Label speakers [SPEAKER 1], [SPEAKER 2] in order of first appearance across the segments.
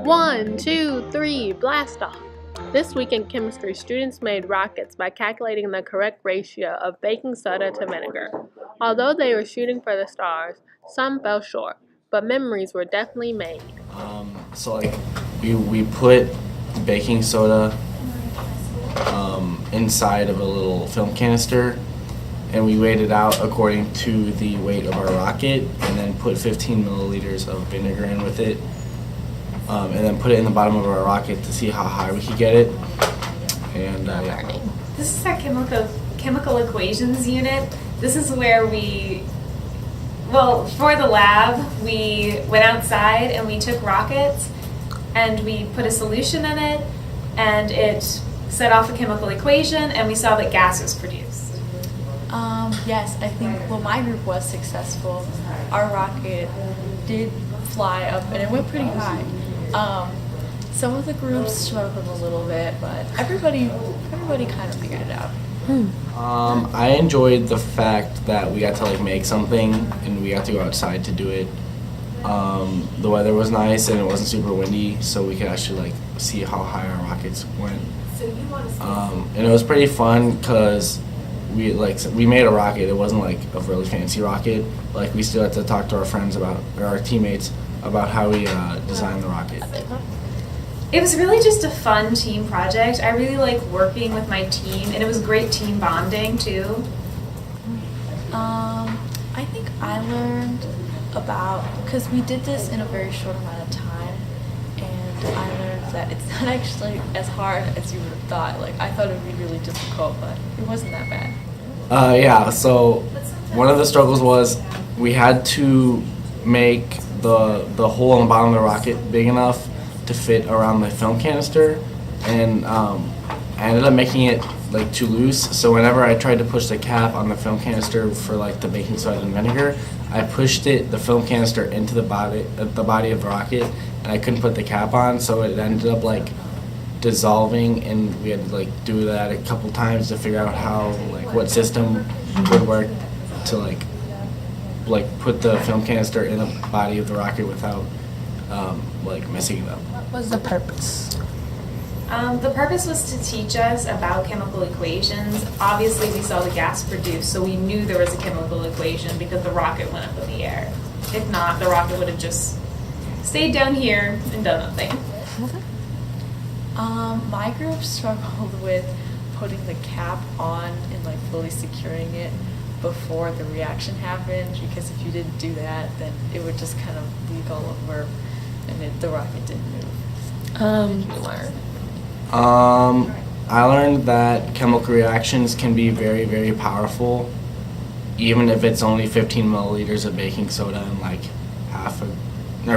[SPEAKER 1] 1, 2, 3, blast off! This week in chemistry, students made rockets by calculating the correct ratio of baking soda to vinegar. Although they were shooting for the stars, some fell short, but memories were definitely made.
[SPEAKER 2] We put baking soda inside of a little film canister, and we weighed it out according to the weight of our rocket, and then put 15 milliliters of vinegar in with it, and then put it in the bottom of our rocket to see how high we could get it. And yeah.
[SPEAKER 3] This is our chemical equations unit. This is where for the lab, we went outside and we took rockets and we put a solution in it, and it set off a chemical equation, and we saw that gas was produced.
[SPEAKER 4] Yes, I think, my group was successful. Our rocket did fly up, and it went pretty high. Some of the groups struggled a little bit, but everybody kind of figured it out.
[SPEAKER 2] I enjoyed the fact that we got to make something, and we got to go outside to do it. The weather was nice, and it wasn't super windy, so we could actually see how high our rockets went. And it was pretty fun because we made a rocket. It wasn't a really fancy rocket. We still had to talk to our friends our teammates about how we designed the rocket.
[SPEAKER 3] It was really just a fun team project. I really like working with my team, and it was great team bonding too.
[SPEAKER 4] I think I learned because we did this in a very short amount of time, and I learned that it's not actually as hard as you would have thought. I thought it would be really difficult, but it wasn't that bad.
[SPEAKER 2] Yeah, so one of the struggles was we had to make the hole in the bottom of the rocket big enough to fit around the film canister, and I ended up making it too loose, so whenever I tried to push the cap on the film canister for the baking soda and vinegar, I pushed the film canister into the body of the rocket, and I couldn't put the cap on, so it ended up dissolving, and we had to do that a couple times to figure out how what system would work to put the film canister in the body of the rocket without messing it up.
[SPEAKER 1] What was the purpose?
[SPEAKER 3] The purpose was to teach us about chemical equations. Obviously, we saw the gas produced, so we knew there was a chemical equation because the rocket went up in the air. If not, the rocket would have just stayed down here and done nothing.
[SPEAKER 4] My group struggled with putting the cap on and fully securing it before the reaction happened, because if you didn't do that, then it would just kind of leak all over, and the rocket didn't move.
[SPEAKER 2] I learned that chemical reactions can be very, very powerful, even if it's only 15 milliliters of baking soda and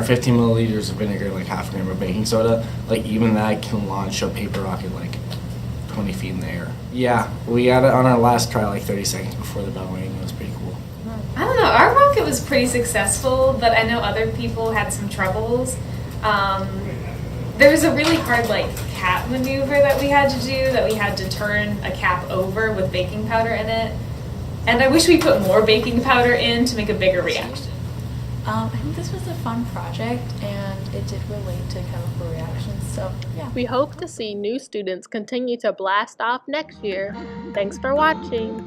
[SPEAKER 2] 15 milliliters of vinegar, half a gram of baking soda. Even that can launch a paper rocket 20 feet in the air. Yeah, we got it on our last try 30 seconds before the bell rang. It was pretty cool.
[SPEAKER 3] I don't know, our rocket was pretty successful, but I know other people had some troubles. There was a really hard cap maneuver that we had to do, that we had to turn a cap over with baking powder in it. And I wish we put more baking powder in to make a bigger reaction.
[SPEAKER 4] I think this was a fun project, and it did relate to chemical reactions, so yeah.
[SPEAKER 1] We hope to see new students continue to blast off next year. Thanks for watching.